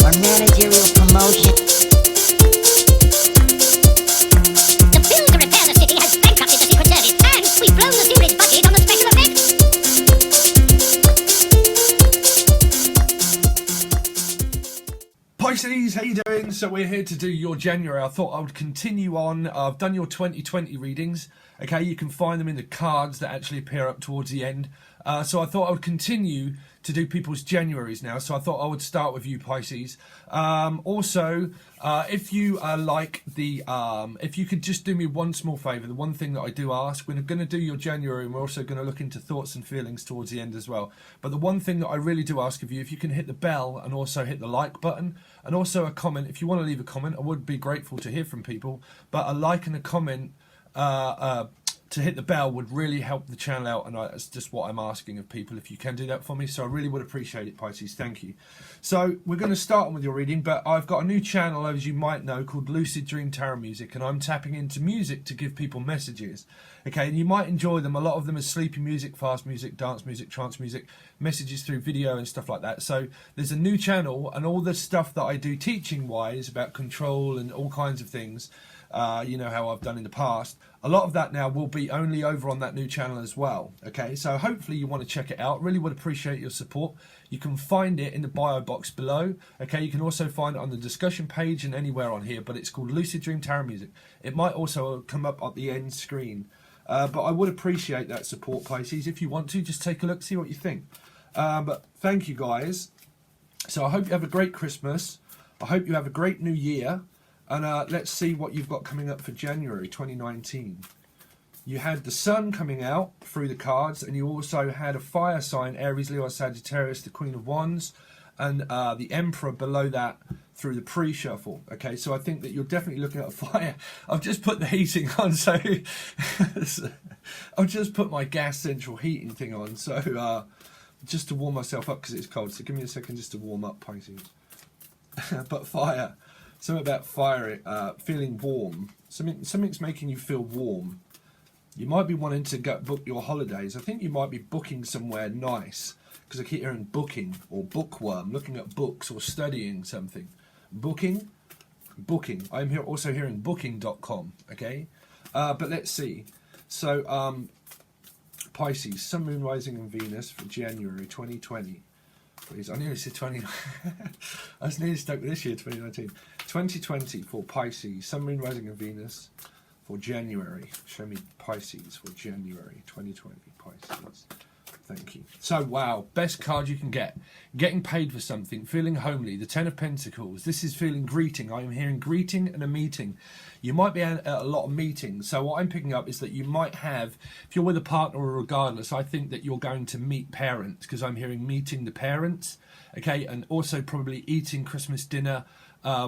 or managerial promotion. The bill to repair the city has bankrupted the Secret Service, and we've blown the sewerage bucket on the special effects. Pisces, how you doing? So we're here to do your January. I thought I would continue on. I've done your 2020 readings. Okay, you can find them in the cards that actually appear up towards the end. So I thought I would continue to do people's Januaries now. So I thought I would start with you, Pisces. Also, if you like the, if you could just do me one small favour, the one thing that I do ask, we're going to do your January and we're also going to look into thoughts and feelings towards the end as well. But the one thing that I really do ask of you, if you can hit the bell and also hit the like button and also a comment. If you want to leave a comment, I would be grateful to hear from people. But a like and a comment to hit the bell would really help the channel out, and that's just what I'm asking of people, if you can do that for me. So I really would appreciate it, Pisces. Thank you. So we're going to start on with your reading, but I've got a new channel, as you might know, called Lucid Dream Tarot Music, and I'm tapping into music to give people messages. Okay, and you might enjoy them. A lot of them are sleepy music, fast music, dance music, trance music, messages through video and stuff like that. So there's a new channel, and all the stuff that I do teaching wise about control and all kinds of things, you know how I've done in the past, a lot of that now will be only over on that new channel as well. Okay, so hopefully you want to check it out. Really would appreciate your support. You can find it in the bio box below. Okay, you can also find it on the discussion page and anywhere on here, but it's called Lucid Dream Tarot Music. It might also come up at the end screen, but I would appreciate that support, Pisces. If you want to, just take a look, see what you think. But thank you, guys. So I hope you have a great Christmas. I hope you have a great new year. And let's see what you've got coming up for January 2019. You had the sun coming out through the cards, and you also had a fire sign, Aries, Leo, Sagittarius, the Queen of Wands, and the Emperor below that through the pre-shuffle. Okay, so I think that you're definitely looking at a fire. I've just put the heating on, so I've just put my gas central heating thing on, so just to warm myself up because it's cold. So give me a second just to warm up, Pisces. But fire. Something about fire, feeling warm. Something's making you feel warm. You might be wanting to go book your holidays. I think you might be booking somewhere nice, because I keep hearing booking or bookworm, looking at books or studying something. Booking. I'm here also hearing booking.com. Okay, but let's see. So Pisces, Sun, Moon, Rising, and Venus for January 2020. Please, I nearly said 20. I was nearly stuck with this year, 2019. 2020 for Pisces, Sun, Moon, Rising, and Venus for January. Show me Pisces for January 2020. Pisces. Thank you. So, wow, best card you can get. Getting paid for something, feeling homely. The Ten of Pentacles. This is feeling greeting. I am hearing greeting and a meeting. You might be at a lot of meetings. So what I'm picking up is that you might have, if you're with a partner or regardless, I think that you're going to meet parents, because I'm hearing meeting the parents. Okay, and also probably eating Christmas dinner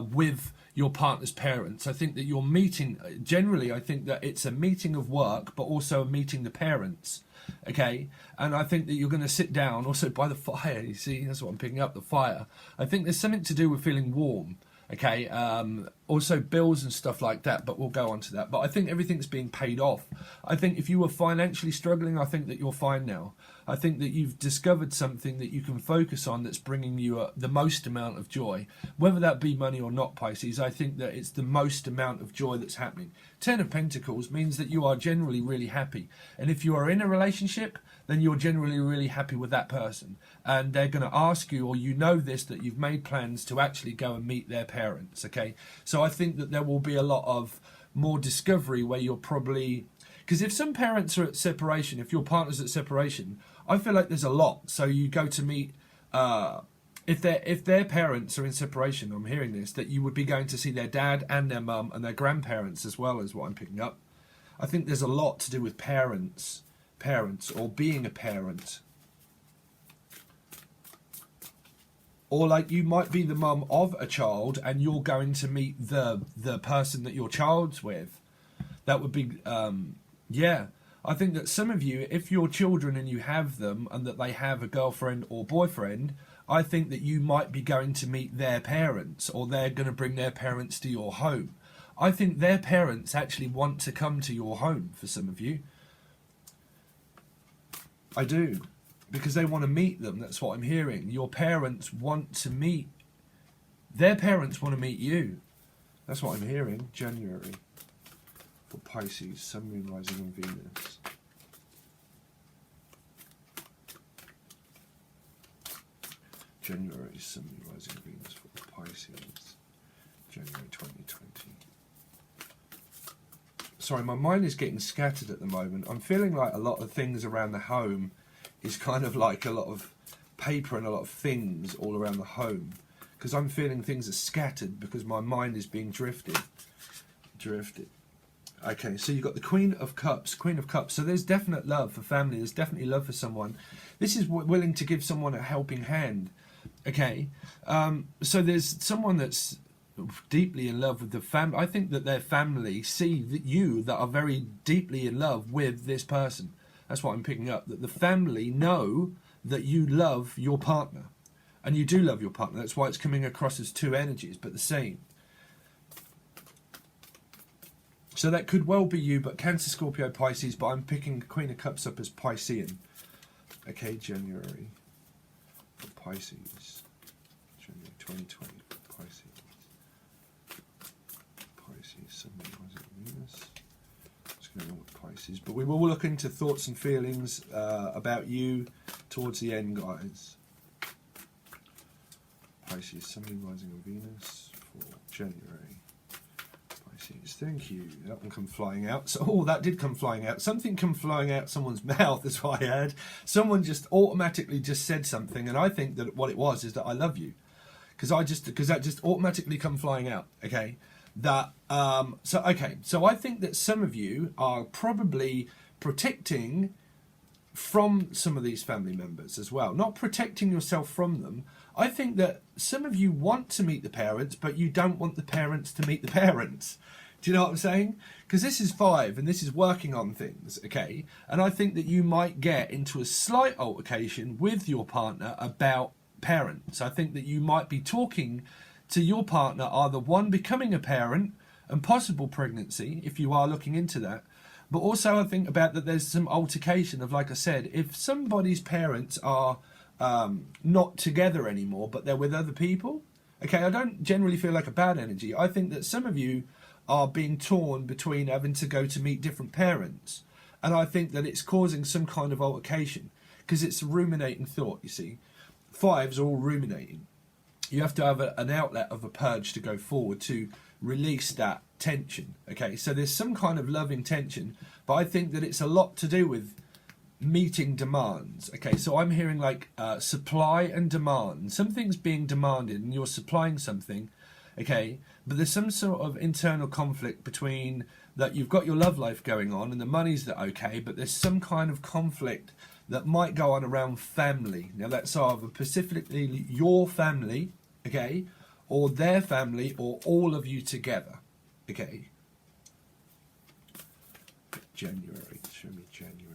with your partner's parents. I think that you're meeting, generally I think that it's a meeting of work, but also a meeting the parents. Okay, and I think that you're going to sit down also by the fire. You see, that's what I'm picking up, the fire. I think there's something to do with feeling warm. Okay, also bills and stuff like that, but we'll go on to that. But I think everything's being paid off. I think if you were financially struggling, I think that you're fine now. I think that you've discovered something that you can focus on that's bringing you the most amount of joy. Whether that be money or not, Pisces, I think that it's the most amount of joy that's happening. Ten of Pentacles means that you are generally really happy. And if you are in a relationship, then you're generally really happy with that person. And they're going to ask you, or you know this, that you've made plans to actually go and meet their parents. Okay, so I think that there will be a lot of more discovery where you're probably, because if some parents are at separation, if your partner's at separation, I feel like there's a lot. So you go to meet, if their parents are in separation, I'm hearing this, that you would be going to see their dad and their mum and their grandparents as well, as what I'm picking up. I think there's a lot to do with parents or being a parent. Or like you might be the mum of a child and you're going to meet the person that your child's with. That would be, yeah. I think that some of you, if you're children and you have them and that they have a girlfriend or boyfriend, I think that you might be going to meet their parents, or they're going to bring their parents to your home. I think their parents actually want to come to your home for some of you. I do. Because they want to meet them. That's what I'm hearing. Your parents want to meet Their parents want to meet you. That's what I'm hearing. January for Pisces, Sun, Moon, Rising and Venus. January, Sun, Moon, Rising and Venus for Pisces, January 2020. Sorry, my mind is getting scattered at the moment. I'm feeling like a lot of things around the home is kind of like a lot of paper and a lot of things all around the home. Because I'm feeling things are scattered because my mind is being drifted. Okay, so you've got the Queen of Cups. So there's definite love for family. There's definitely love for someone. This is willing to give someone a helping hand. Okay, so there's someone that's deeply in love with the family. I think that their family see that you that are very deeply in love with this person. That's what I'm picking up. That the family know that you love your partner. And you do love your partner. That's why it's coming across as two energies, but the same. So that could well be you, but Cancer, Scorpio, Pisces, but I'm picking Queen of Cups up as Piscean. Okay, January for Pisces. January 2020 for Pisces. Pisces, Sun, Moon, Rising, Venus. What's going on with Pisces? But we will look into thoughts and feelings about you towards the end, guys. Pisces, Sun, Moon, Rising and Venus for January. Pisces, thank you. That one come flying out. So, oh, that did come flying out. Something come flying out someone's mouth is what I heard. Someone just automatically just said something, and I think that what it was is that I love you. Because that just automatically come flying out. Okay. So I think that some of you are probably protecting from some of these family members as well. Not protecting yourself from them. I think that some of you want to meet the parents, but you don't want the parents to meet the parents. Do you know what I'm saying? Because this is 5 and this is working on things, okay? And I think that you might get into a slight altercation with your partner about parents. I think that you might be talking to your partner, either one becoming a parent and possible pregnancy, if you are looking into that. But also I think about that there's some altercation of, like I said, if somebody's parents are not together anymore, but they're with other people. Okay, I don't generally feel like a bad energy. I think that some of you are being torn between having to go to meet different parents. And I think that it's causing some kind of altercation because it's a ruminating thought, you see. 5s are all ruminating. You have to have an outlet of a purge to go forward to release that tension. Okay, so there's some kind of loving tension, but I think that it's a lot to do with meeting demands. Okay, so I'm hearing like supply and demand. Something's being demanded and you're supplying something, okay, but there's some sort of internal conflict between that. You've got your love life going on and the money's that okay, but there's some kind of conflict that might go on around family. Now that's either specifically your family, okay, or their family, or all of you together. Okay, January, show me January.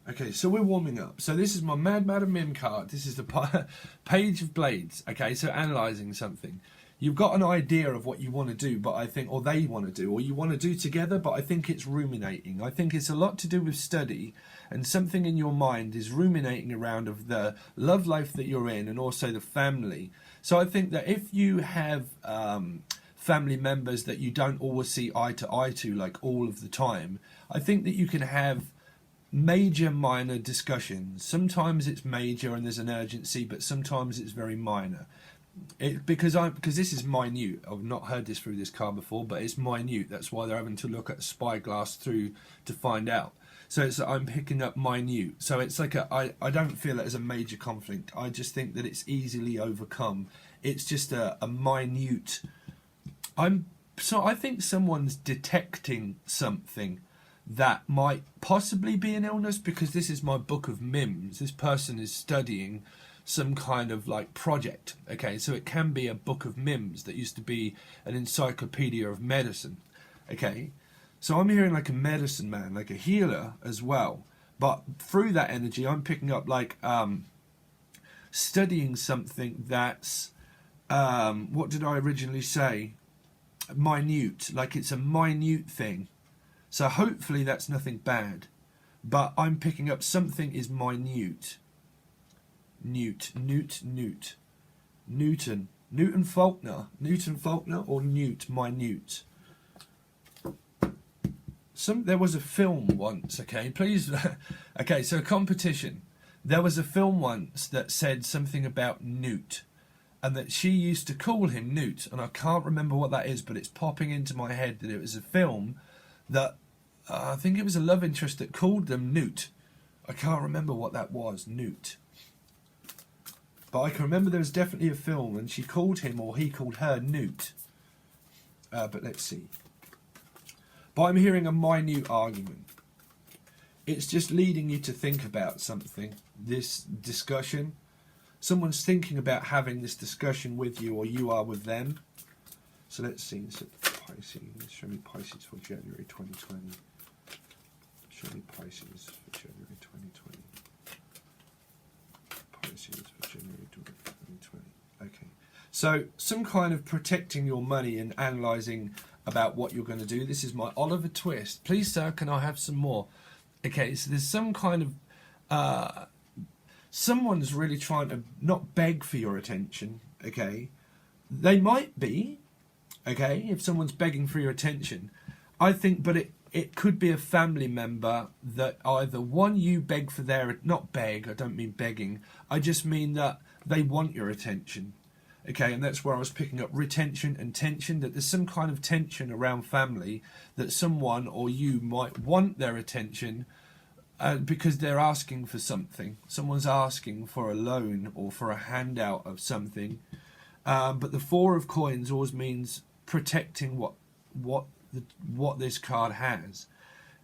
Okay, so we're warming up. So this is my Mad Madam Mim card. This is the Page of Blades. Okay, so analysing something. You've got an idea of what you want to do, but I think, or they want to do, or you want to do together, but I think it's ruminating. I think it's a lot to do with study, and something in your mind is ruminating around of the love life that you're in, and also the family. So I think that if you have family members that you don't always see eye to eye to, like all of the time, I think that you can have major minor discussions. Sometimes it's major and there's an urgency, but sometimes it's very minor. Because this is minute. I've not heard this through this card before, but it's minute. That's why they're having to look at a spyglass through to find out. So it's I'm picking up minute. So it's like I don't feel it as a major conflict. I just think that it's easily overcome. It's just a minute. I think someone's detecting something that might possibly be an illness, because this is my book of MIMS. This person is studying some kind of like project. Okay, so it can be a book of MIMS that used to be an encyclopedia of medicine. Okay, so I'm hearing like a medicine man, like a healer as well. But through that energy, I'm picking up like studying something that's what did I originally say? Minute, like it's a minute thing. So hopefully that's nothing bad, but I'm picking up something is minute. Newt. Newton Faulkner or Newt Minute. There was a film once, okay, please, okay, so a competition. There was a film once that said something about Newt, and that she used to call him Newt, and I can't remember what that is, but it's popping into my head that it was a film that, I think it was a love interest that called them Newt. I can't remember what that was, Newt. But I can remember there was definitely a film, and she called him, or he called her, Newt. But let's see. But I'm hearing a minute argument. It's just leading you to think about something. This discussion. Someone's thinking about having this discussion with you, or you are with them. So let's see. So Pisces. Show me Pisces for January 2020. Show me Pisces for January 2020. Pisces for January 2020. Okay. So some kind of protecting your money and analysing about what you're going to do. This is my Oliver twist. Please, sir, can I have some more? Okay, so there's some kind of... someone's really trying to not beg for your attention, okay? They might be, okay, if someone's begging for your attention. I think, but it could be a family member that either, one, you beg for their... Not beg, I don't mean begging. I just mean that they want your attention. Okay, and that's where I was picking up retention and tension, that there's some kind of tension around family, that someone or you might want their attention because they're asking for something. Someone's asking for a loan or for a handout of something. But the Four of Coins always means protecting what this card has.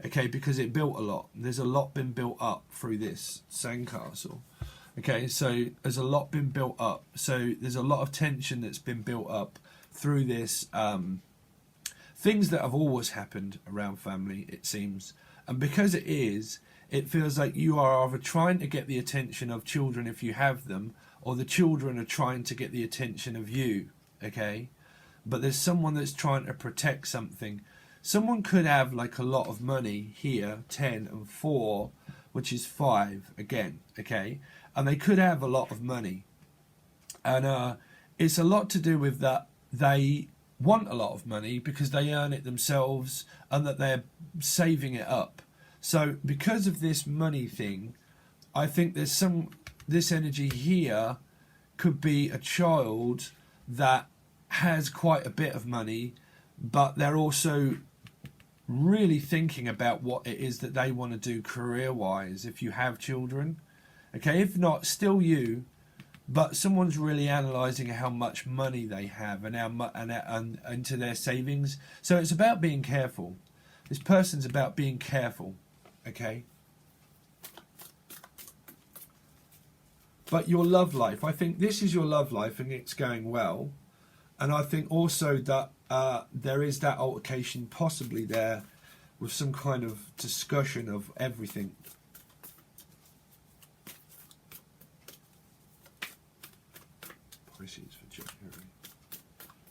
Okay, because it built a lot. There's a lot been built up through this sandcastle. Okay, so there's a lot been built up. So there's a lot of tension that's been built up through this. Things that have always happened around family, it seems. And because it feels like you are either trying to get the attention of children if you have them, or the children are trying to get the attention of you. Okay? But there's someone that's trying to protect something. Someone could have like a lot of money here, 10 and 4, which is 5 again. Okay? And they could have a lot of money. And it's a lot to do with that they want a lot of money because they earn it themselves and that they're saving it up. So because of this money thing, I think there's this energy here could be a child that has quite a bit of money, but they're also really thinking about what it is that they want to do career-wise if you have children. Okay, if not, still you, but someone's really analysing how much money they have and and into their savings. So it's about being careful. This person's about being careful, okay? But your love life, I think this is your love life and it's going well. And I think also that there is that altercation possibly there with some kind of discussion of everything. Pisces for January.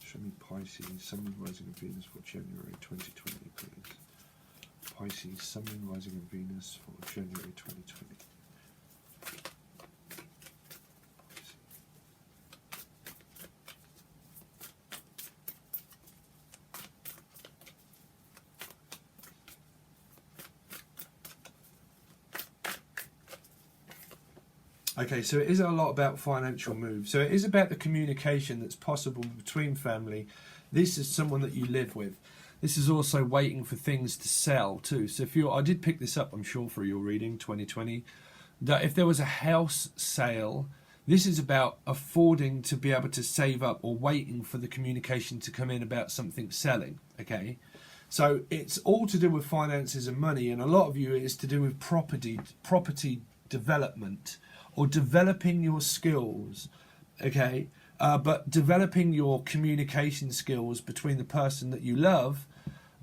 Show me Pisces, Sun, Moon, Rising and Venus for January 2020, please. Pisces, Sun, Moon, Rising and Venus for January 2020. Okay, so it is a lot about financial moves. So it is about the communication that's possible between family. This is someone that you live with. This is also waiting for things to sell too. So if I did pick this up, I'm sure, for your reading 2020, that if there was a house sale, this is about affording to be able to save up or waiting for the communication to come in about something selling. Okay, so it's all to do with finances and money, and a lot of you it is to do with property development, or developing your skills, okay? But developing your communication skills between the person that you love,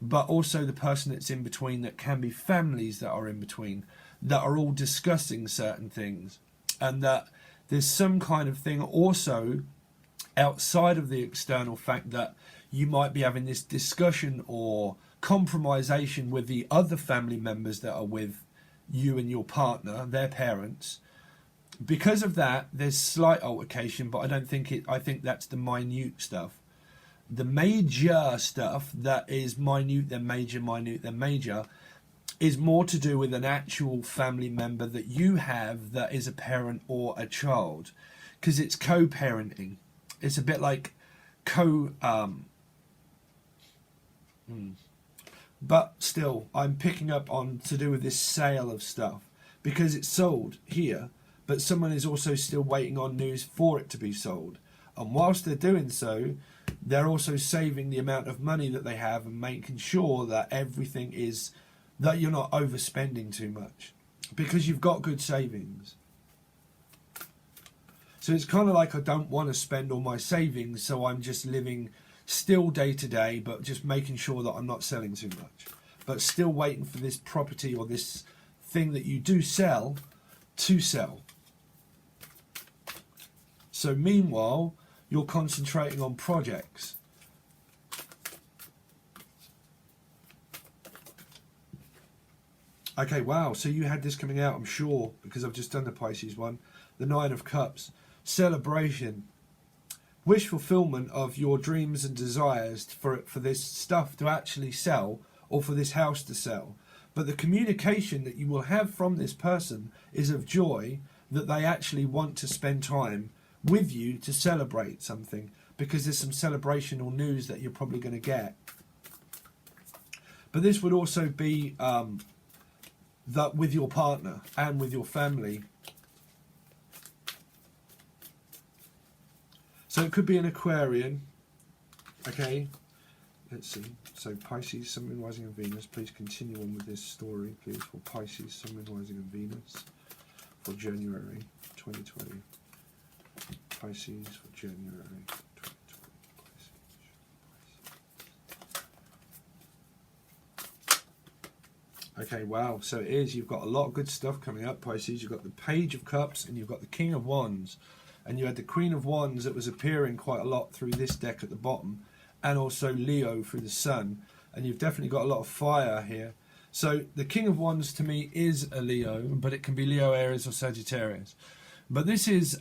but also the person that's in between, that can be families that are in between, that are all discussing certain things. And that there's some kind of thing also outside of the external fact that you might be having this discussion or compromisation with the other family members that are with you and your partner, their parents, Because of that, there's slight altercation, but I don't think it. I think that's the minute stuff. The major stuff that is minute, then major, minute, then major, is more to do with an actual family member that you have that is a parent or a child, because it's co-parenting. It's a bit like but still, I'm picking up on to do with this sale of stuff, because it's sold here, but someone is also still waiting on news for it to be sold. And whilst they're doing so, they're also saving the amount of money that they have and making sure that everything is, that you're not overspending too much, because you've got good savings. So it's kind of like, I don't want to spend all my savings, so I'm just living still day to day, but just making sure that I'm not selling too much, but still waiting for this property or this thing that you do sell to sell. So meanwhile, you're concentrating on projects. Okay, wow, so you had this coming out, I'm sure, because I've just done the Pisces one. The Nine of Cups. Celebration. Wish fulfillment of your dreams and desires for this stuff to actually sell, or for this house to sell. But the communication that you will have from this person is of joy, that they actually want to spend time with you to celebrate something, because there's some celebrational news that you're probably going to get. But this would also be that with your partner and with your family. So it could be an Aquarian. Okay, let's see. So Pisces, Sun, Moon, Rising and Venus. Please continue on with this story, please, for Pisces, Sun, Moon, Rising and Venus for January 2020. Pisces for January 2020. Okay, wow. So it is. You've got a lot of good stuff coming up, Pisces. You've got the Page of Cups and you've got the King of Wands. And you had the Queen of Wands that was appearing quite a lot through this deck at the bottom. And also Leo through the Sun. And you've definitely got a lot of fire here. So the King of Wands to me is a Leo, but it can be Leo, Aries or Sagittarius. But this is,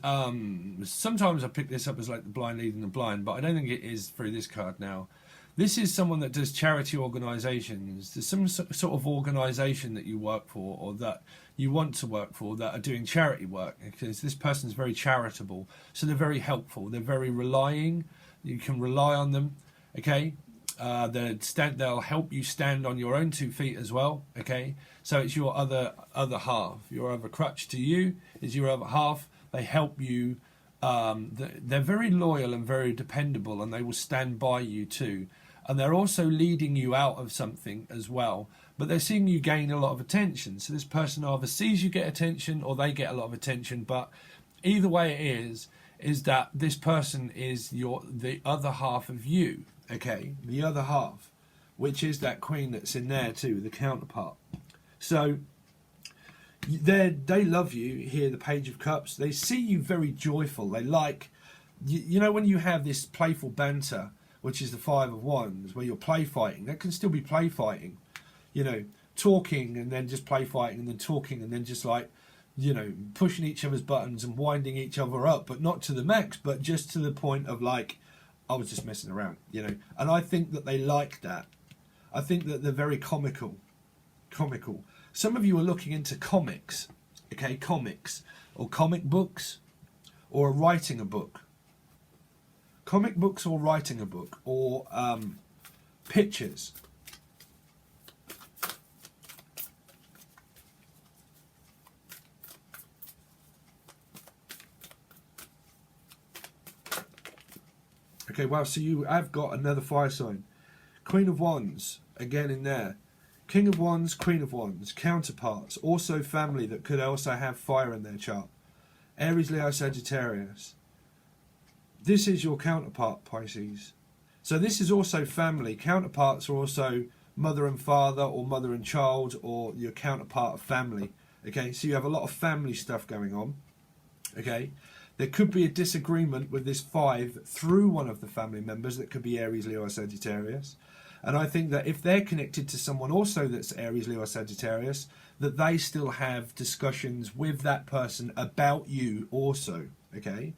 sometimes I pick this up as like the blind leading the blind, but I don't think it is through this card now. This is someone that does charity organisations. There's some sort of organisation that you work for, or that you want to work for, that are doing charity work, because this person's very charitable. So they're very helpful. They're very relying. You can rely on them, okay? They'll help you stand on your own 2 feet as well, okay? So it's your other half. Your other crutch to you is your other half. They help you. They're very loyal and very dependable, and they will stand by you too. And they're also leading you out of something as well. But they're seeing you gain a lot of attention. So this person either sees you get attention or they get a lot of attention. But either way it is that this person is the other half of you. Okay, the other half, which is that queen that's in there too, the counterpart. So they love you here, the Page of Cups. They see you very joyful. They like, you know, when you have this playful banter, which is the Five of Wands, where you're play fighting. That can still be play fighting, you know, talking and then just play fighting and then talking and then just like, you know, pushing each other's buttons and winding each other up, but not to the max, but just to the point of like, I was just messing around, you know. And I think that they like that. I think that they're very comical. Some of you are looking into comics, okay, comics, or comic books, or writing a book. Comic books or writing a book, or pictures. Okay, wow, so you have got another fire sign. Queen of Wands, again in there. King of Wands, Queen of Wands, counterparts, also family that could also have fire in their chart. Aries, Leo, Sagittarius. This is your counterpart, Pisces. So this is also family. Counterparts are also mother and father, or mother and child, or your counterpart of family. Okay, so you have a lot of family stuff going on. Okay, there could be a disagreement with this 5 through one of the family members. That could be Aries, Leo, or Sagittarius. And I think that if they're connected to someone also that's Aries, Leo or Sagittarius, that they still have discussions with that person about you also, okay?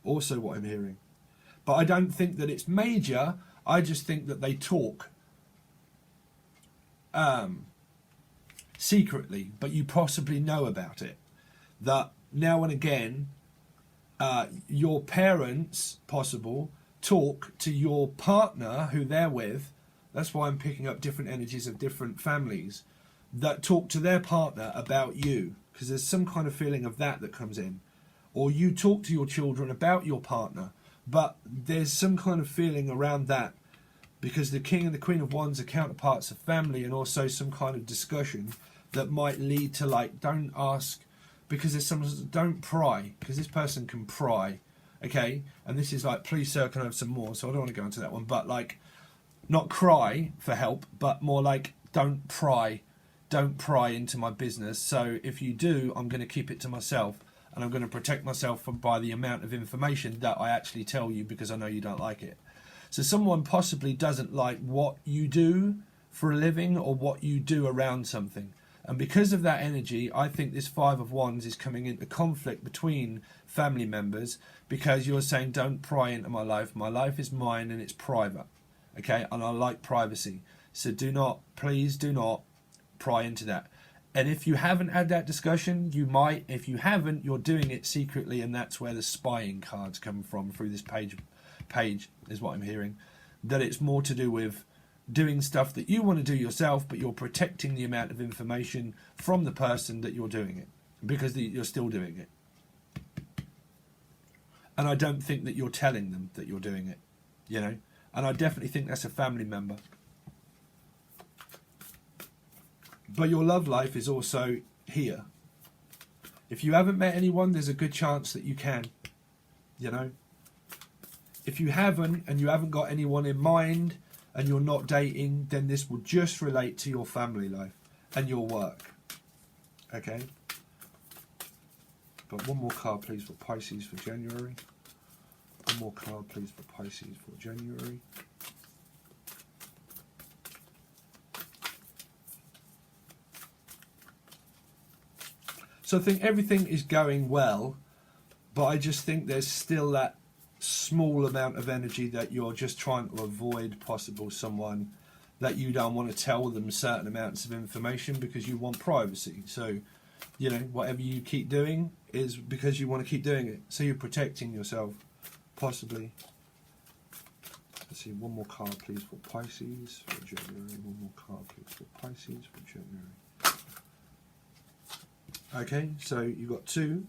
Also what I'm hearing. But I don't think that it's major. I just think that they talk secretly, but you possibly know about it. That now and again, your parents, possible, talk to your partner who they're with. That's why I'm picking up different energies of different families that talk to their partner about you, because there's some kind of feeling of that comes in. Or you talk to your children about your partner, but there's some kind of feeling around that, because the King and the Queen of Wands are counterparts of family, and also some kind of discussion that might lead to, like, don't ask, because there's some, don't pry, because this person can pry, okay? And this is like, please sir, can I have some more? So I don't want to go into that one, but like, not cry for help, but more like, don't pry into my business. So if you do, I'm going to keep it to myself, and I'm going to protect myself by the amount of information that I actually tell you, because I know you don't like it. So someone possibly doesn't like what you do for a living or what you do around something. And because of that energy, I think this Five of Wands is coming into conflict between family members, because you're saying, don't pry into my life. My life is mine and it's private. Okay? And I like privacy. So do not, please do not pry into that. And if you haven't had that discussion, you might. If you haven't, you're doing it secretly, and that's where the spying cards come from through this page is what I'm hearing. That it's more to do with doing stuff that you want to do yourself, but you're protecting the amount of information from the person that you're doing it, because you're still doing it. And I don't think that you're telling them that you're doing it, you know. And I definitely think that's a family member. But your love life is also here. If you haven't met anyone, there's a good chance that you can, you know. If you haven't, and you haven't got anyone in mind, and you're not dating, then this will just relate to your family life and your work. Okay? But one more card, please, for Pisces for January. One more card, please, for Pisces for January. So I think everything is going well, but I just think there's still that small amount of energy that you're just trying to avoid possible someone that you don't want to tell them certain amounts of information, because you want privacy. So, you know, whatever you keep doing is because you want to keep doing it. So you're protecting yourself, possibly. Let's see, one more card, please, for Pisces for January. One more card, please, for Pisces for January. Okay, so you got two,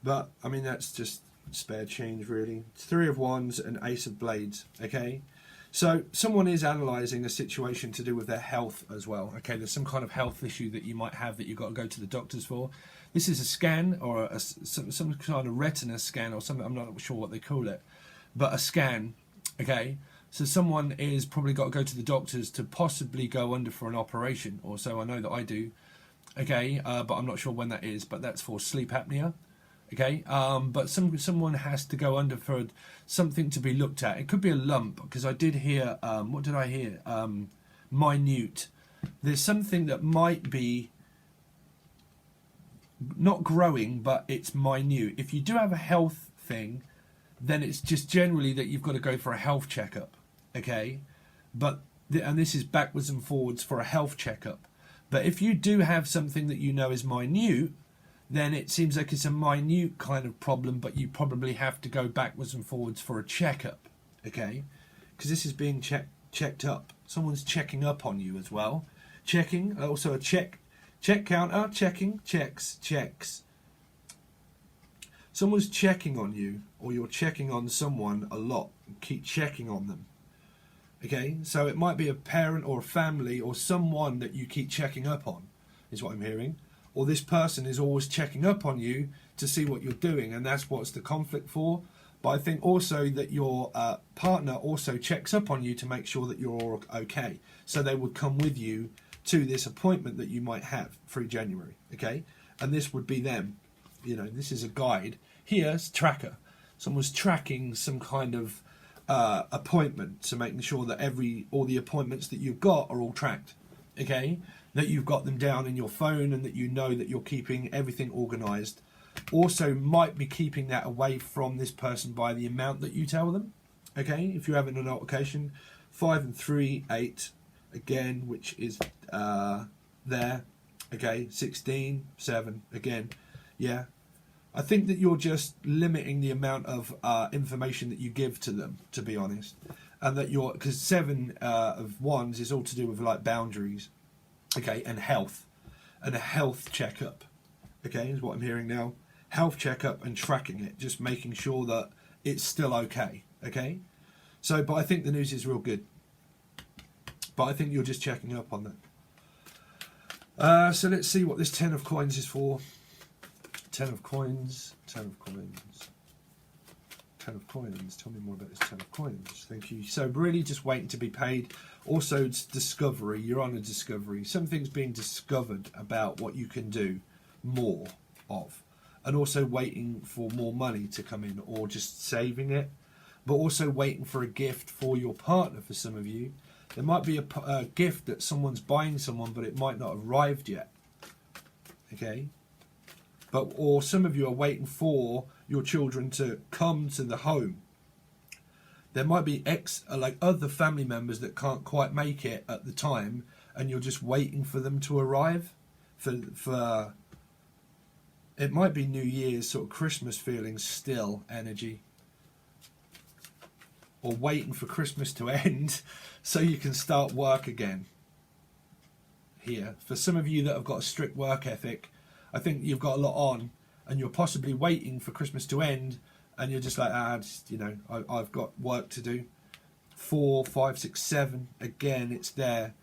but I mean, that's just spare change, really. Three of Wands and Ace of Blades. Okay, so someone is analysing a situation to do with their health as well. Okay, there's some kind of health issue that you might have that you've got to go to the doctors for. This is a scan, or some kind of retina scan or something. I'm not sure what they call it, but a scan. Okay, so someone is probably got to go to the doctors to possibly go under for an operation, or so I know that I do. Okay, but I'm not sure when that is, but that's for sleep apnea. Okay, but someone has to go under for something to be looked at. It could be a lump, because I did hear, what did I hear? Minute. There's something that might be not growing, but it's minute. If you do have a health thing, then it's just generally that you've got to go for a health checkup. Okay, but and this is backwards and forwards for a health checkup. But if you do have something that you know is minute, then it seems like it's a minute kind of problem, but you probably have to go backwards and forwards for a checkup, okay? Because this is being checked up. Someone's checking up on you as well. Checking, also a check counter, checking, checks. Someone's checking on you, or you're checking on someone a lot. Keep checking on them. Okay, so it might be a parent or a family or someone that you keep checking up on, is what I'm hearing. Or this person is always checking up on you to see what you're doing, and that's what's the conflict for. But I think also that your partner also checks up on you to make sure that you're all okay. So they would come with you to this appointment that you might have through January, okay? And this would be them. You know, this is a guide. Here's tracker. Someone's tracking some kind of appointment, so making sure that all the appointments that you've got are all tracked, okay, that you've got them down in your phone and that you know that you're keeping everything organized. Also might be keeping that away from this person by the amount that you tell them, okay, if you're having an altercation. 5 and 3, 8 again, which is there, okay, 16, 7 again, yeah. I think that you're just limiting the amount of information that you give to them, to be honest, and that because 7 of wands is all to do with like boundaries, okay, and health, and a health checkup, okay, is what I'm hearing now. Health checkup and tracking it, just making sure that it's still okay, okay. So, but I think the news is real good. But I think you're just checking up on that. So let's see what this 10 of coins is for. 10 of coins, 10 of coins, 10 of coins. Tell me more about this 10 of coins. Thank you. So really just waiting to be paid. Also it's discovery. You're on a discovery. Something's being discovered about what you can do more of. And also waiting for more money to come in, or just saving it. But also waiting for a gift for your partner for some of you. There might be a gift that someone's buying someone, but it might not have arrived yet. Okay? Or some of you are waiting for your children to come to the home. There might be like other family members that can't quite make it at the time, and you're just waiting for them to arrive. For it might be New Year's, sort of Christmas feelings still, energy. Or waiting for Christmas to end so you can start work again. Here, for some of you that have got a strict work ethic, I think you've got a lot on, and you're possibly waiting for Christmas to end, and you're just like, I've got work to do. 4, 5, 6, 7, again, it's there.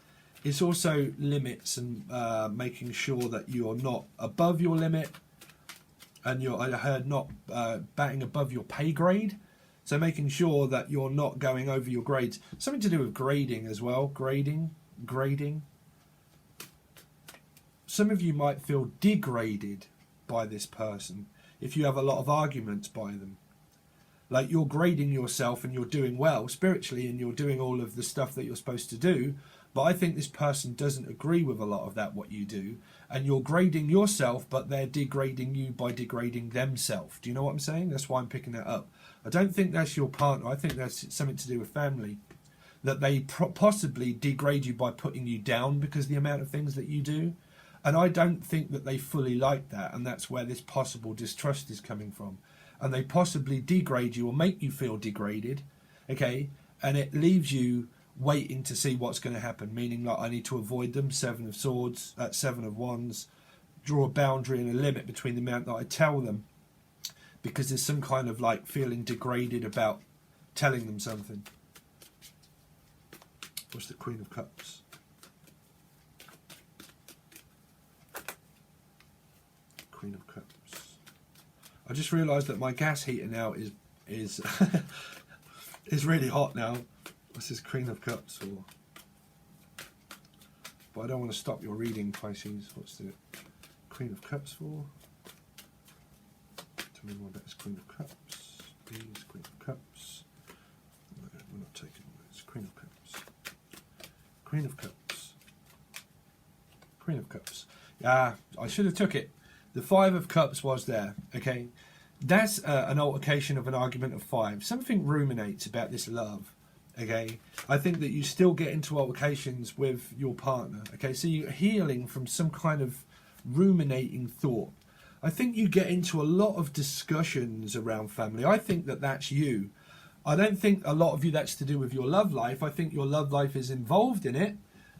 It's also limits and making sure that you're not above your limit, and I heard not batting above your pay grade. So making sure that you're not going over your grades. Something to do with grading as well. Grading. Some of you might feel degraded by this person if you have a lot of arguments by them. Like you're grading yourself and you're doing well spiritually and you're doing all of the stuff that you're supposed to do. But I think this person doesn't agree with a lot of that, what you do. And you're grading yourself, but they're degrading you by degrading themselves. Do you know what I'm saying? That's why I'm picking that up. I don't think that's your partner. I think that's something to do with family. That they possibly degrade you by putting you down because of the amount of things that you do. And I don't think that they fully like that. And that's where this possible distrust is coming from. And they possibly degrade you or make you feel degraded. Okay? And it leaves you waiting to see what's going to happen. Meaning like I need to avoid them. 7 of swords, 7 of wands. Draw a boundary and a limit between the amount that I tell them. Because there's some kind of like feeling degraded about telling them something. What's the Queen of Cups? Queen of Cups. I just realised that my gas heater now is is really hot now. What's this Queen of Cups for? But I don't want to stop your reading, Pisces. What's the Queen of Cups for? Tell me more about this Queen of Cups. Please, Queen of Cups. No, we're not taking this. Queen of Cups. Queen of Cups. Queen of Cups. Ah, I should have took it. The 5 of Cups was there. Okay, that's an altercation of an argument of 5. Something ruminates about this love. Okay, I think that you still get into altercations with your partner. Okay, so you're healing from some kind of ruminating thought. I think you get into a lot of discussions around family. I think that that's you. I don't think a lot of you that's to do with your love life. I think your love life is involved in it.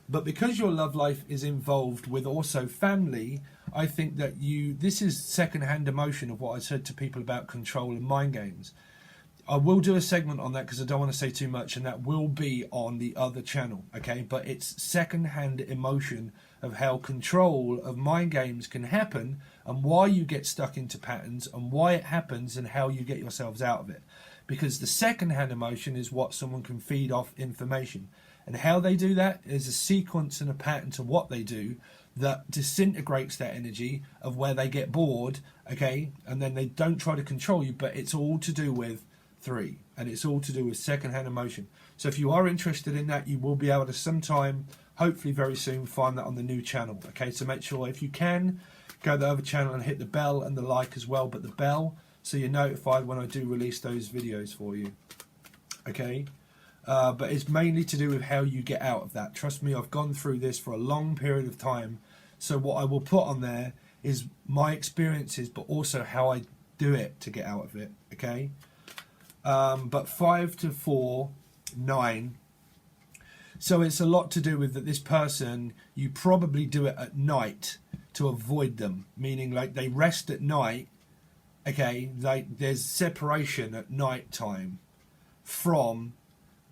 But because your love life is involved with also family, I think that this is second-hand emotion of what I said to people about control and mind games. I will do a segment on that because I don't want to say too much, and that will be on the other channel, okay? But it's second-hand emotion of how control of mind games can happen and why you get stuck into patterns and why it happens and how you get yourselves out of it. Because the second-hand emotion is what someone can feed off information. And how they do that is a sequence and a pattern to what they do that disintegrates that energy of where they get bored, okay? And then they don't try to control you, but it's all to do with 3, and it's all to do with secondhand emotion. So if you are interested in that, you will be able to sometime, hopefully very soon, find that on the new channel. Okay, so make sure if you can, go to the other channel and hit the bell and the like as well, but the bell, so you're notified when I do release those videos for you. Okay, but it's mainly to do with how you get out of that. Trust me, I've gone through this for a long period of time, so what I will put on there is my experiences, but also how I do it to get out of it. Okay, but 5 to 4, 9. So it's a lot to do with that this person, you probably do it at night to avoid them, meaning like they rest at night. Okay, like there's separation at night time from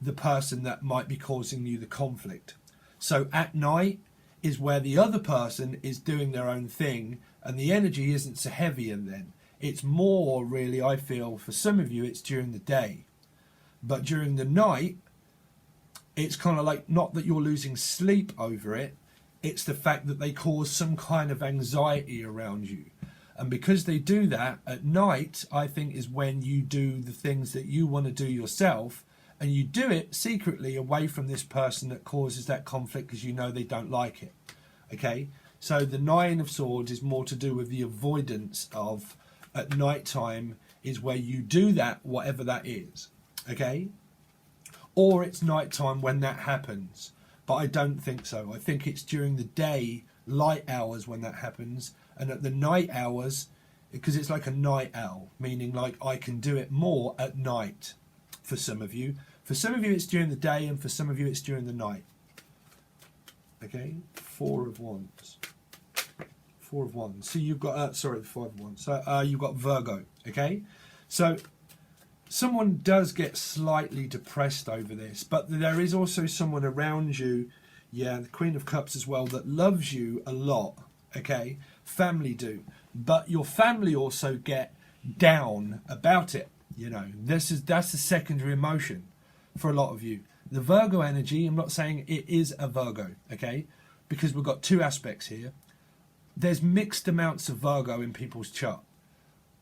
the person that might be causing you the conflict. So at night is where the other person is doing their own thing, and the energy isn't so heavy. And then it's more really, I feel for some of you, it's during the day, but during the night it's kind of like, not that you're losing sleep over it, it's the fact that they cause some kind of anxiety around you. And because they do that at night, I think is when you do the things that you want to do yourself, and you do it secretly away from this person that causes that conflict because you know they don't like it. Okay, so the 9 of Swords is more to do with the avoidance of at night time, is where you do that, whatever that is. Okay, or it's night time when that happens, but I don't think so. I think it's during the day light hours when that happens, and at the night hours, because it's like a night owl, meaning like I can do it more at night. For some of you it's during the day, and for some of you it's during the night. Okay, 4 of Wands. 4 of Wands. So you've got sorry, the 5 of Wands. So you've got Virgo. Okay, so someone does get slightly depressed over this, but there is also someone around you, yeah, the Queen of Cups as well, that loves you a lot. Okay, family do, but your family also get down about it. You know, that's a secondary emotion for a lot of you. The Virgo energy, I'm not saying it is a Virgo, okay, because we've got 2 aspects here. There's mixed amounts of Virgo in people's chart.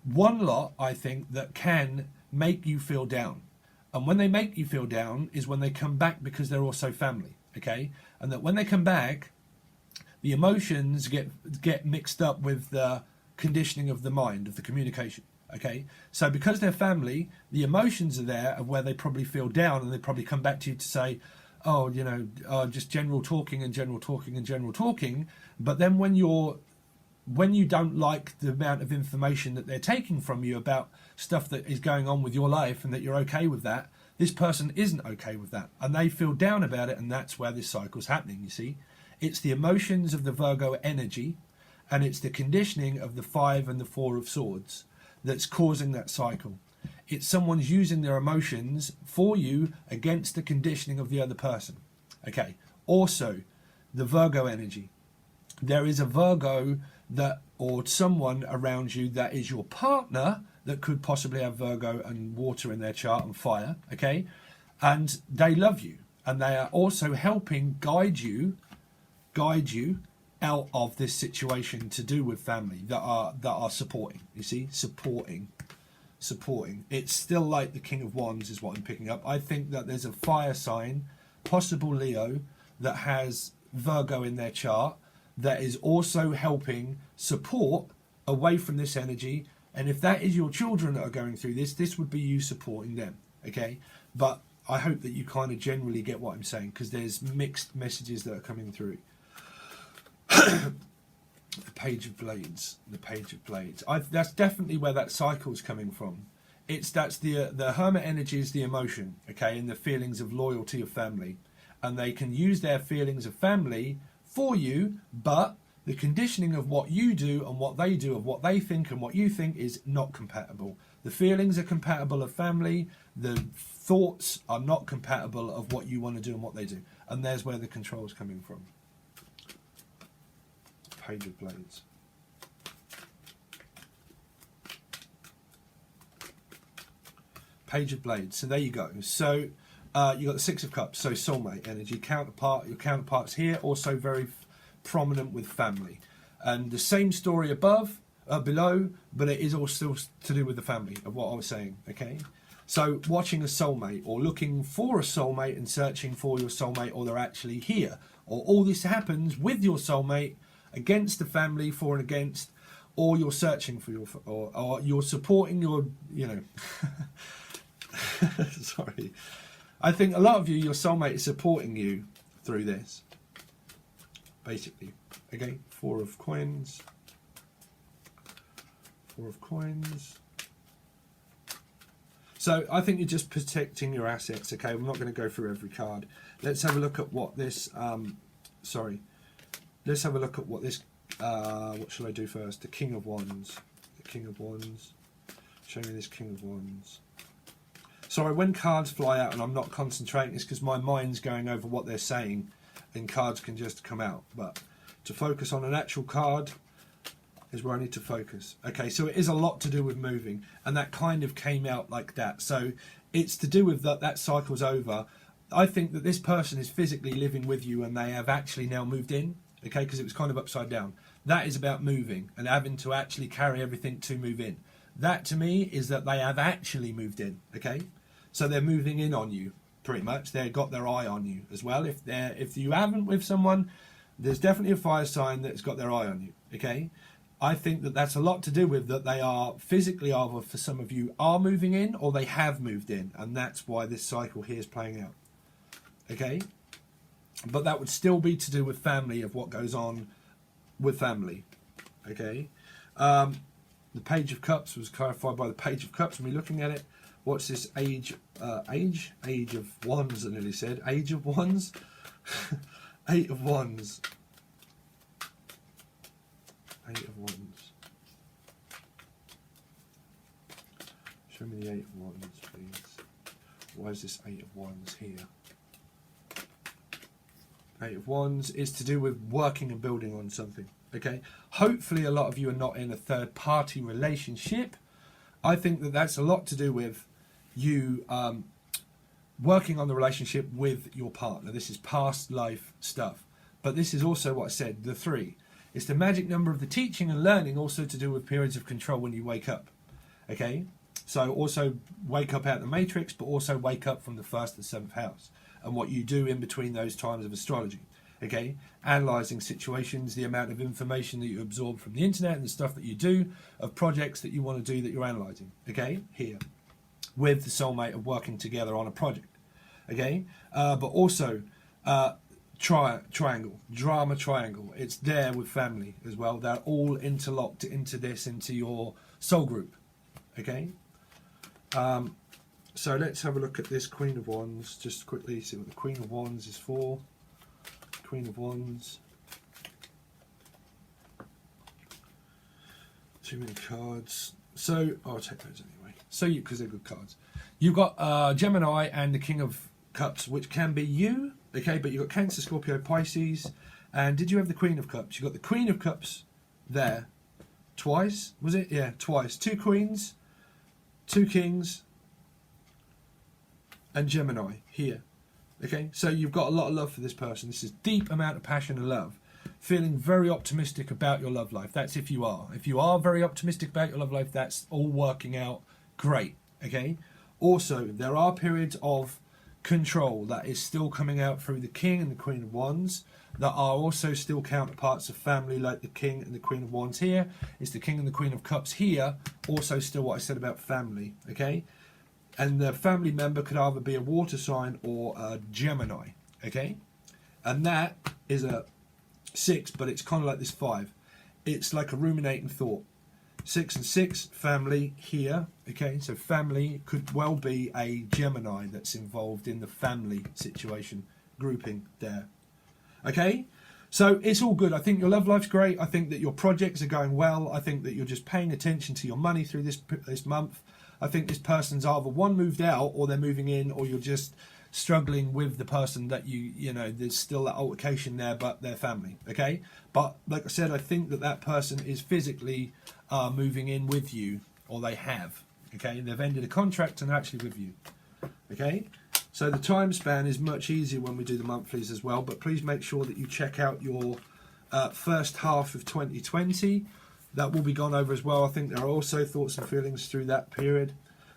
One lot, I think, that can make you feel down, and when they make you feel down is when they come back, because they're also family. Okay, and that when they come back, the emotions get mixed up with the conditioning of the mind, of the communication. Okay, so because they're family, the emotions are there of where they probably feel down, and they probably come back to you to say, oh, you know, just general talking and general talking and general talking. But then when you don't like the amount of information that they're taking from you about stuff that is going on with your life, and that you're okay with that, this person isn't okay with that, and they feel down about it, and that's where this cycle's happening. You see, it's the emotions of the Virgo energy, and it's the conditioning of the 5 and the 4 of Swords that's causing that cycle. It's someone's using their emotions for you against the conditioning of the other person. Okay, also the Virgo energy, there is a Virgo that, or someone around you that is your partner, that could possibly have Virgo and water in their chart and fire. Okay, and they love you, and they are also helping guide you out of this situation to do with family, that are supporting. You see, supporting. It's still like the King of Wands is what I'm picking up. I think that there's a fire sign, possible Leo, that has Virgo in their chart, that is also helping support away from this energy. And if that is your children that are going through this would be you supporting them. Okay, but I hope that you kind of generally get what I'm saying, because there's mixed messages that are coming through. The Page of Blades. That's definitely where that cycle is coming from. That's the Hermit energy is the emotion, okay, and the feelings of loyalty of family, and they can use their feelings of family for you, but the conditioning of what you do and what they do, of what they think and what you think, is not compatible. The feelings are compatible of family, the thoughts are not compatible of what you want to do and what they do, and there's where the control is coming from. Page of Blades. Page of Blades. So there you go. So you got the 6 of Cups. So soulmate energy, counterpart. Your counterparts here also very prominent with family, and the same story above, below, but it is all still to do with the family of what I was saying. Okay, So watching a soulmate, or looking for a soulmate and searching for your soulmate, or they're actually here, or all this happens with your soulmate, against the family, for and against, or you're searching for your, or you're supporting your, you know, sorry. I think a lot of you, your soulmate is supporting you through this, basically. Okay, Four of Coins. Four of Coins. So I think you're just protecting your assets. Okay, I'm not going to go through every card. Let's have a look at what this, let's have a look at what this, what shall I do first? The King of Wands. The King of Wands. Show me this King of Wands. Sorry, when cards fly out and I'm not concentrating, it's because my mind's going over what they're saying and cards can just come out. But to focus on an actual card is where I need to focus. Okay, so it is a lot to do with moving, and that kind of came out like that. So it's to do with that cycle's over. I think that this person is physically living with you and they have actually now moved in, okay, because it was kind of upside down. That is about moving and having to actually carry everything to move in. That to me is that they have actually moved in, okay? So they're moving in on you, pretty much. They've got their eye on you as well. If you haven't with someone, there's definitely a fire sign that's got their eye on you, okay? I think that that's a lot to do with that they are physically, either for some of you, are moving in or they have moved in, and that's why this cycle here is playing out, okay? But that would still be to do with family, of what goes on with family, okay? The Page of Cups was clarified by the Page of Cups. When we're looking at it, what's this age of Wands, I nearly said. Age of Wands? 8 of Wands. 8 of Wands. Show me the 8 of Wands, please. Why is this 8 of Wands here? 8 of Wands is to do with working and building on something, okay? Hopefully a lot of you are not in a third-party relationship. I think that that's a lot to do with you working on the relationship with your partner. This is past life stuff. But this is also what I said, the 3. It's the magic number of the teaching and learning, also to do with periods of control when you wake up. Okay? So also wake up out of the matrix, but also wake up from the 1st and 7th house. And what you do in between those times of astrology. Okay? Analysing situations, the amount of information that you absorb from the internet and the stuff that you do, of projects that you want to do that you're analysing. Okay? Here. With the soulmate of working together on a project. Okay? But also... triangle, drama triangle. It's there with family as well. They're all interlocked into this, into your soul group. Okay? So let's have a look at this Queen of Wands. Just quickly see what the Queen of Wands is for. Queen of Wands. Too many cards. So, I'll take those anyway. So, because they're good cards. You've got Gemini and the King of Cups, which can be you. Okay, but you've got Cancer, Scorpio, Pisces. And did you have the Queen of Cups? You've got the Queen of Cups there. Twice, was it? Yeah, twice. 2 Queens, 2 Kings, and Gemini here. Okay, so you've got a lot of love for this person. This is deep amount of passion and love. Feeling very optimistic about your love life. That's if you are. If you are very optimistic about your love life, that's all working out great. Okay. Also, there are periods of control that is still coming out through the King and the Queen of Wands that are also still counterparts of family, like the King and the Queen of Wands here. It's the King and the Queen of Cups here, also still what I said about family, okay? And the family member could either be a water sign or a Gemini, okay? And that is a 6, but it's kind of like this 5. It's like a ruminating thought. 6 and 6, family here, okay? So family could well be a Gemini that's involved in the family situation, grouping there, okay? So it's all good. I think your love life's great. I think that your projects are going well. I think that you're just paying attention to your money through this month. I think this person's either one moved out or they're moving in, or you're just struggling with the person that you know, there's still that altercation there, but they're family, okay? But like I said, I think that that person is physically moving in with you, or they have, okay? They've ended a contract and they're actually with you, okay? So the time span is much easier when we do the monthlies as well, but please make sure that you check out your first half of 2020. That will be gone over as well. I think there are also thoughts and feelings through that period.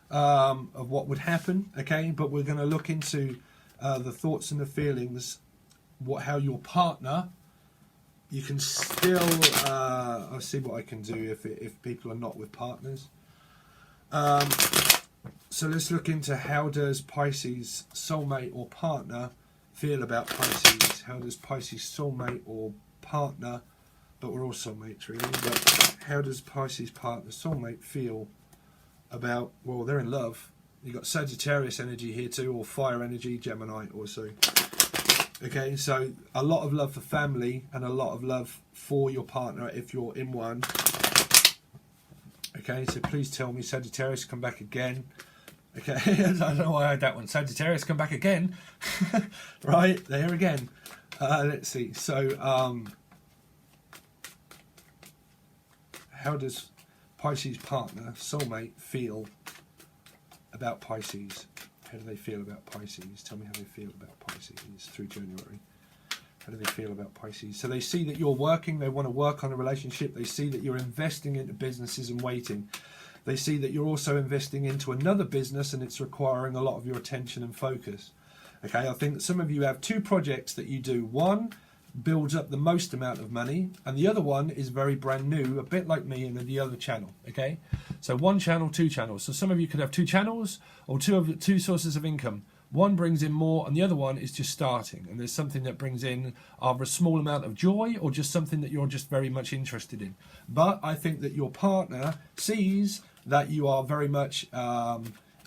of what would happen, okay? But we're going to look into the thoughts and the feelings, how your partner, you can still, I'll see what I can do if people are not with partners. So let's look into how does Pisces soulmate or partner feel about Pisces. How does Pisces soulmate or partner, but we're all soulmates really, but how does Pisces partner soulmate feel about, well, they're in love. You've got Sagittarius energy here too, or fire energy, Gemini also. Okay, so a lot of love for family and a lot of love for your partner if you're in one. Okay, so please tell me, Sagittarius, come back again. Okay, I don't know why I had that one. Sagittarius, come back again. Right, there again. Let's see. So, how does Pisces partner, soulmate, feel about Pisces? How do they feel about Pisces? Tell me how they feel about Pisces through January. How do they feel about Pisces? So they see that you're working, they want to work on a relationship, they see that you're investing into businesses and waiting. They see that you're also investing into another business and it's requiring a lot of your attention and focus. Okay, I think that some of you have two projects that you do. One builds up the most amount of money and the other one is very brand new, a bit like me and the other channel. Okay, so one channel, two channels. So some of you could have two channels or two sources of income. One brings in more and the other one is just starting, and there's something that brings in either a small amount of joy or just something that you're just very much interested in. But I think that your partner sees that you are very much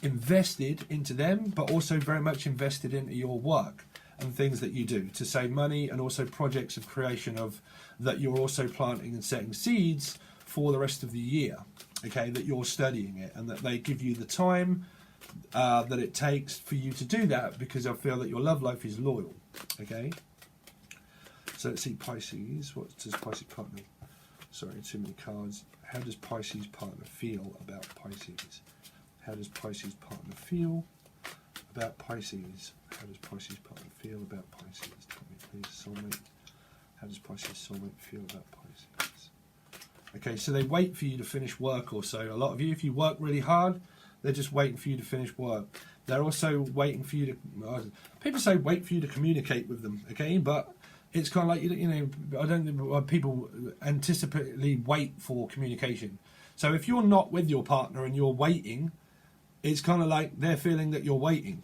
invested into them, but also very much invested into your work and things that you do to save money, and also projects of creation of that you're also planting and setting seeds for the rest of the year. Okay, that you're studying it and that they give you the time that it takes for you to do that, because I feel that your love life is loyal. Okay, so let's see Pisces. What does Pisces partner? Sorry, too many cards. How does Pisces partner feel about Pisces? How does Pisces partner feel about Pisces? How does Pisces partner feel about Pisces? Tell me please, soulmate. How does Pisces soulmate feel about Pisces? Okay, so they wait for you to finish work or so. A lot of you, if you work really hard, they're just waiting for you to finish work. They're also waiting for you to, people say wait for you to communicate with them, okay? But it's kind of like, you know, I don't think people anticipately wait for communication. So if you're not with your partner and you're waiting, it's kind of like they're feeling that you're waiting,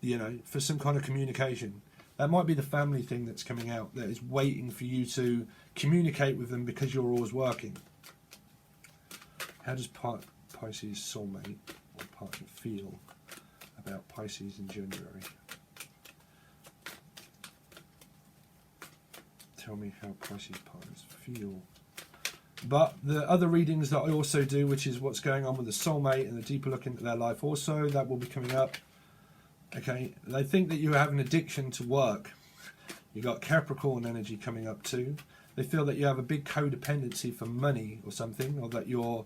you know, for some kind of communication. That might be the family thing that's coming out, that is waiting for you to communicate with them because you're always working. How does Pisces soulmate or partner feel about Pisces in January? Tell me how Pisces partners feel. But the other readings that I also do, which is what's going on with the soulmate and the deeper look into their life also, that will be coming up. Okay, they think that you have an addiction to work. You got Capricorn energy coming up too. They feel that you have a big codependency for money or something, or that you're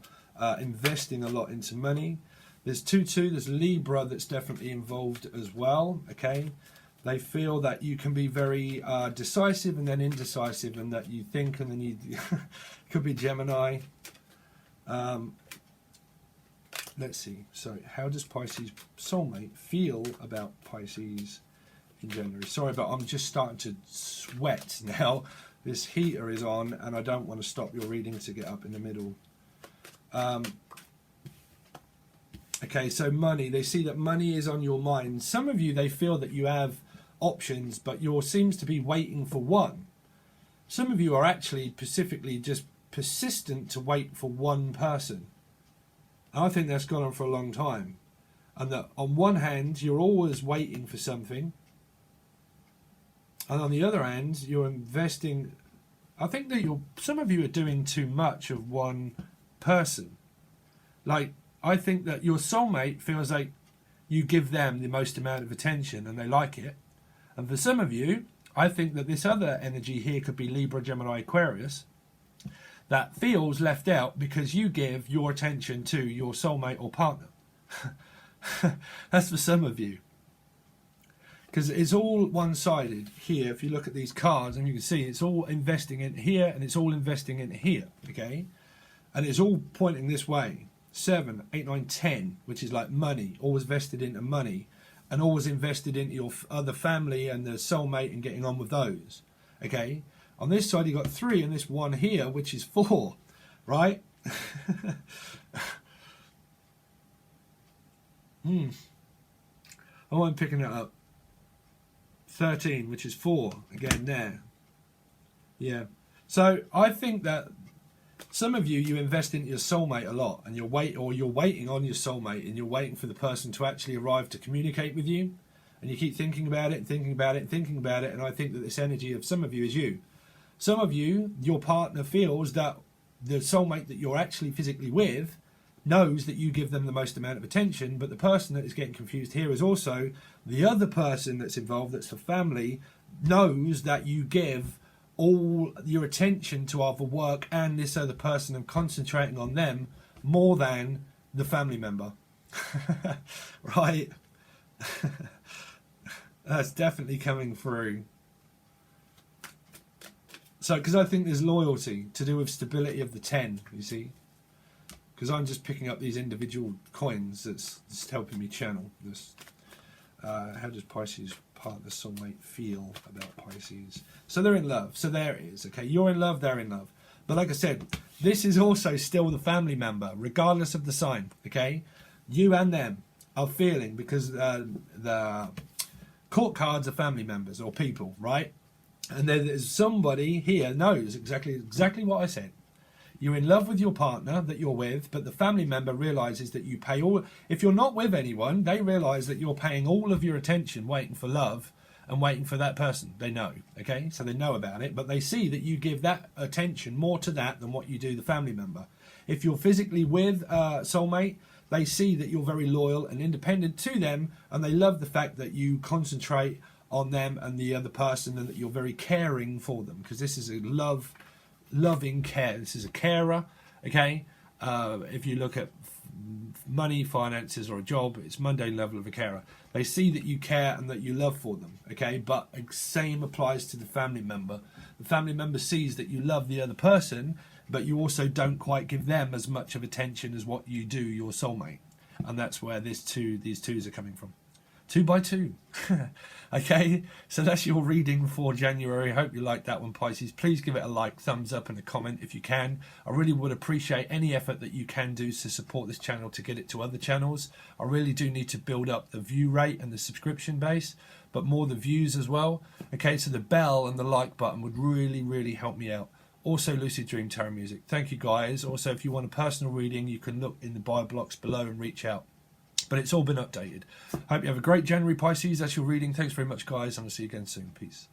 investing a lot into money. There's 2-2, there's Libra that's definitely involved as well. Okay, they feel that you can be very decisive and then indecisive, and that you think and then you could be Gemini. Let's see. So how does Pisces soulmate feel about Pisces in January? Sorry, but I'm just starting to sweat now. This heater is on and I don't want to stop your reading to get up in the middle. Okay, so money. They see that money is on your mind. Some of you, they feel that you have options, but you seems to be waiting for one. Some of you are actually specifically just persistent to wait for one person. And I think that's gone on for a long time. And that on one hand, you're always waiting for something. And on the other hand, you're investing. I think that some of you are doing too much of one person. Like, I think that your soulmate feels like you give them the most amount of attention and they like it. And for some of you, I think that this other energy here could be Libra, Gemini, Aquarius, that feels left out because you give your attention to your soulmate or partner. That's for some of you. Because it's all one-sided here. If you look at these cards, and you can see it's all investing in here and it's all investing in here, okay? And it's all pointing this way. 7, 8, 9, 10, which is like money, always vested into money, and always invested into your other family and the soulmate and getting on with those. Okay, on this side you got 3 and this one here, which is 4, right? Oh, I'm picking it up. 13, which is 4 again there. Yeah. So I think that some of you invest into your soulmate a lot, and you're waiting on your soulmate, and you're waiting for the person to actually arrive to communicate with you, and you keep thinking about it, thinking about it, thinking about it. And I think that this energy of some of you is you. Some of you, your partner feels that the soulmate that you're actually physically with knows that you give them the most amount of attention, but the person that is getting confused here is also the other person that's involved, that's the family, knows that you give all your attention to other work and this other person and concentrating on them more than the family member. Right? That's definitely coming through. So, because I think there's loyalty to do with stability of the 10, you see? Because I'm just picking up these individual coins that's just helping me channel this. How does Pisces partner soulmate feel about Pisces? So they're in love. So there it is. Okay, you're in love, they're in love. But like I said, this is also still the family member, regardless of the sign. Okay, you and them are feeling, because the court cards are family members or people, right? And there's somebody here knows exactly what I said. You're in love with your partner that you're with, but the family member realizes that you pay all. If you're not with anyone, they realize that you're paying all of your attention waiting for love and waiting for that person. They know, okay? So they know about it, but they see that you give that attention more to that than what you do the family member. If you're physically with a soulmate, they see that you're very loyal and independent to them, and they love the fact that you concentrate on them and the other person, and that you're very caring for them, because this is a loving care. This is a carer, okay? If you look at money, finances, or a job, it's mundane level of a carer. They see that you care and that you love for them, okay? But same applies to the family member. The family member sees that you love the other person, but you also don't quite give them as much of attention as what you do your soulmate. And that's where these twos are coming from. 2 by 2. Okay, so that's your reading for January. I hope you liked that one, Pisces. Please give it a like, thumbs up, and a comment if you can. I really would appreciate any effort that you can do to support this channel to get it to other channels. I really do need to build up the view rate and the subscription base, but more the views as well. Okay, so the bell and the like button would really help me out. Also, Lucid Dream Tarot Music. Thank you, guys. Also, if you want a personal reading, you can look in the bio blocks below and reach out. But it's all been updated. Hope you have a great January, Pisces. That's your reading. Thanks very much, guys. And I'll see you again soon. Peace.